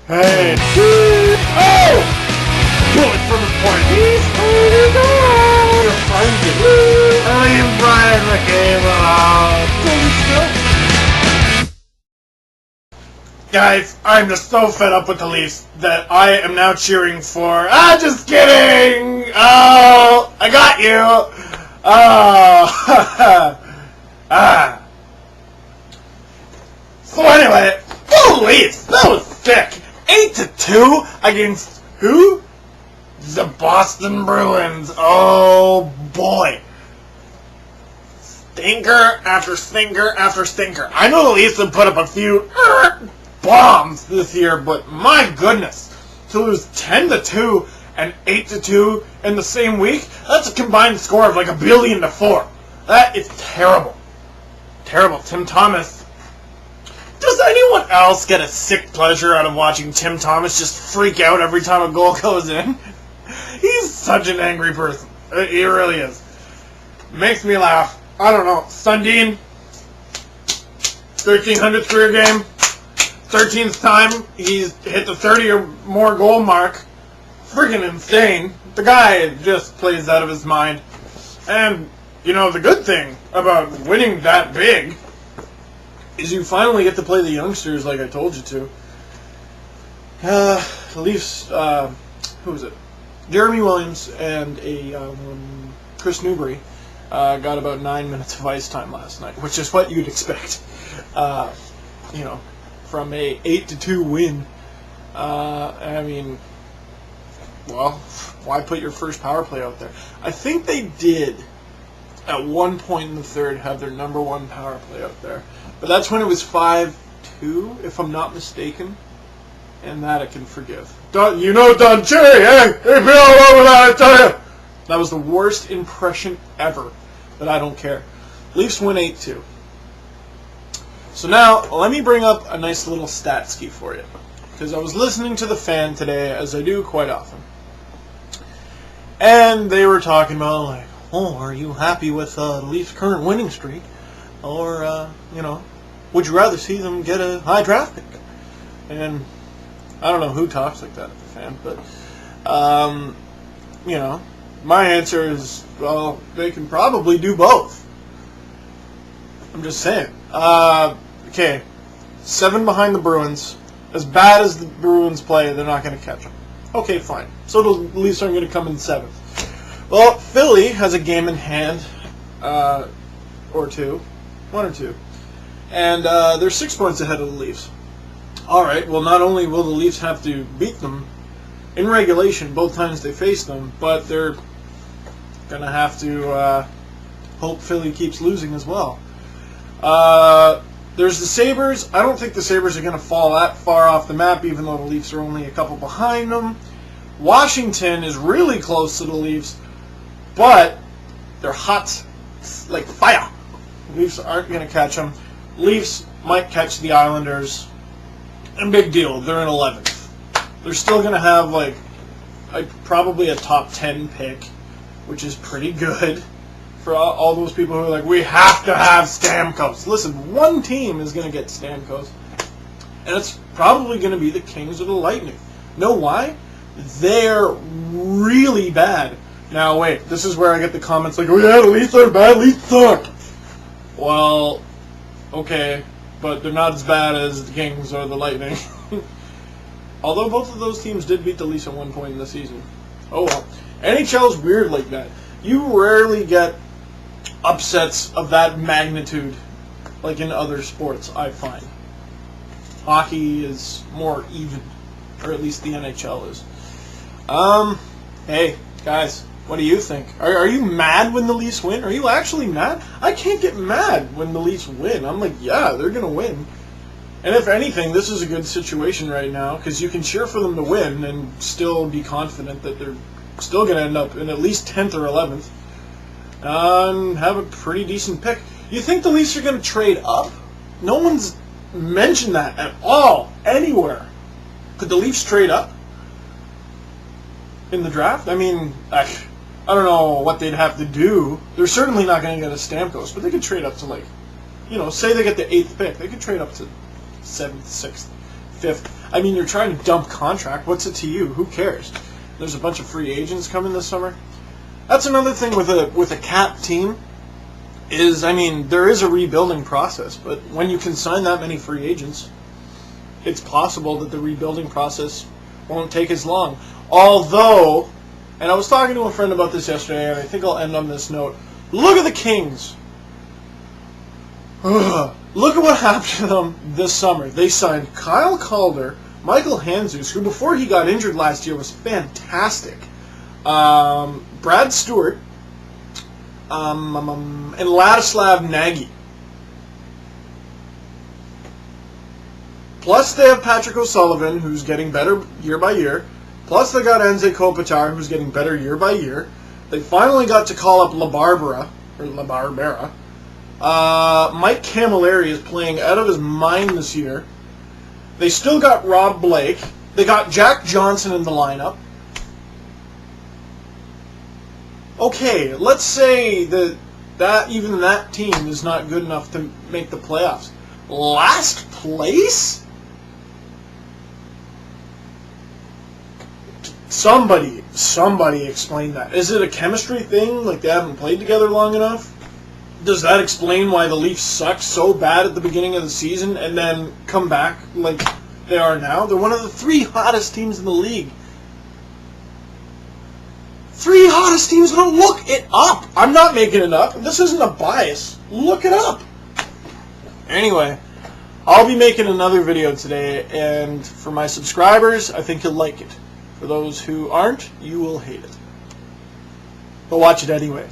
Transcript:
Hey! Oh! Bullet from the point! He's holding on! You're finding it! Leave Brian McCabe alone! Guys, I'm just so fed up with the Leafs that I am now cheering for... just kidding! Oh! I got you! Oh! So anyway, the Leafs! That was sick! 8-2 against who? The Boston Bruins. Oh boy. Stinker after stinker after stinker. I know the Leafs have put up a few bombs this year, but my goodness. To lose 10-2 and 8-2 in the same week, that's a combined score of like 1,000,000,000-4. That is terrible. Terrible. Tim Thomas. Does anyone else get a sick pleasure out of watching Tim Thomas just freak out every time a goal goes in? He's such an angry person. He really is. Makes me laugh. I don't know. Sundin, 1,300th career game. 13th time he's hit the 30 or more goal mark. Freaking insane. The guy just plays out of his mind. And, you know, the good thing about winning that big is you finally get to play the youngsters like I told you to. The Leafs, who was it? Jeremy Williams and Chris Newbury got about 9 minutes of ice time last night, which is what you'd expect. You know, from a 8-2 win. I mean, well, why put your first power play out there? I think they did, at one point in the third, have their number one power play out there. But that's when it was 5-2, if I'm not mistaken. And that I can forgive. You know Don Cherry, eh? They've been all over that, I tell you! That was the worst impression ever. But I don't care. Leafs win 8-2. So now, let me bring up a nice little stat ski for you. Because I was listening to The Fan today, as I do quite often. And they were talking about, like, oh, are you happy with the Leafs' current winning streak? Or, you know, would you rather see them get a high draft pick? And I don't know who talks like that at The Fan, but, you know, my answer is, well, they can probably do both. I'm just saying. Okay, 7 behind the Bruins. As bad as the Bruins play, they're not going to catch them. Okay, fine. So the Leafs aren't going to come in 7th. Well, Philly has a game in hand, or two. 1 or 2. And they're 6 points ahead of the Leafs. Alright, well, not only will the Leafs have to beat them in regulation both times they face them, but they're going to have to hope Philly keeps losing as well. There's the Sabres. I don't think the Sabres are going to fall that far off the map, even though the Leafs are only a couple behind them. Washington is really close to the Leafs, but they're hot like fire. Leafs aren't going to catch them. Leafs might catch the Islanders. And big deal, they're in 11th. They're still going to have like probably a top 10 pick, which is pretty good for all those people who are like, we have to have Stamkos. Listen, one team is going to get Stamkos, and it's probably going to be the Kings or the Lightning. Know why? They're really bad. Now, wait, this is where I get the comments like, oh yeah, the Leafs are bad, Leafs suck. Well, okay, but they're not as bad as the Kings or the Lightning. Although both of those teams did beat the Leafs at one point in the season. Oh well. NHL's weird like that. You rarely get upsets of that magnitude like in other sports, I find. Hockey is more even, or at least the NHL is. Hey, guys, what do you think? Are you mad when the Leafs win? Are you actually mad? I can't get mad when the Leafs win. I'm like, yeah, they're going to win. And if anything, this is a good situation right now, because you can cheer for them to win and still be confident that they're still going to end up in at least 10th or 11th. Have a pretty decent pick. You think the Leafs are going to trade up? No one's mentioned that at all, anywhere. Could the Leafs trade up in the draft? I mean, I don't know what they'd have to do. They're certainly not going to get a Stamkos, but they could trade up to, like, you know, say they get the 8th pick. They could trade up to 7th, 6th, 5th. I mean, you're trying to dump contract. What's it to you? Who cares? There's a bunch of free agents coming this summer. That's another thing with a cap team is, I mean, there is a rebuilding process, but when you can sign that many free agents, it's possible that the rebuilding process won't take as long. Although, and I was talking to a friend about this yesterday, and I think I'll end on this note. Look at the Kings. Ugh. Look at what happened to them this summer. They signed Kyle Calder, Michael Handzus, who before he got injured last year was fantastic, Brad Stewart, and Ladislav Nagy. Plus they have Patrick O'Sullivan, who's getting better year by year. Plus they got Anze Kopitar, who's getting better year by year. They finally got to call up La Barbera. Mike Camilleri is playing out of his mind this year. They still got Rob Blake. They got Jack Johnson in the lineup. Okay, let's say that even that team is not good enough to make the playoffs. Last place? Somebody explain that. Is it a chemistry thing? Like they haven't played together long enough? Does that explain why the Leafs suck so bad at the beginning of the season and then come back like they are now? They're one of the 3 hottest teams in the league. 3 hottest teams, don't look it up. I'm not making it up. This isn't a bias. Look it up. Anyway, I'll be making another video today, and for my subscribers, I think you'll like it. For those who aren't, you will hate it. But watch it anyway.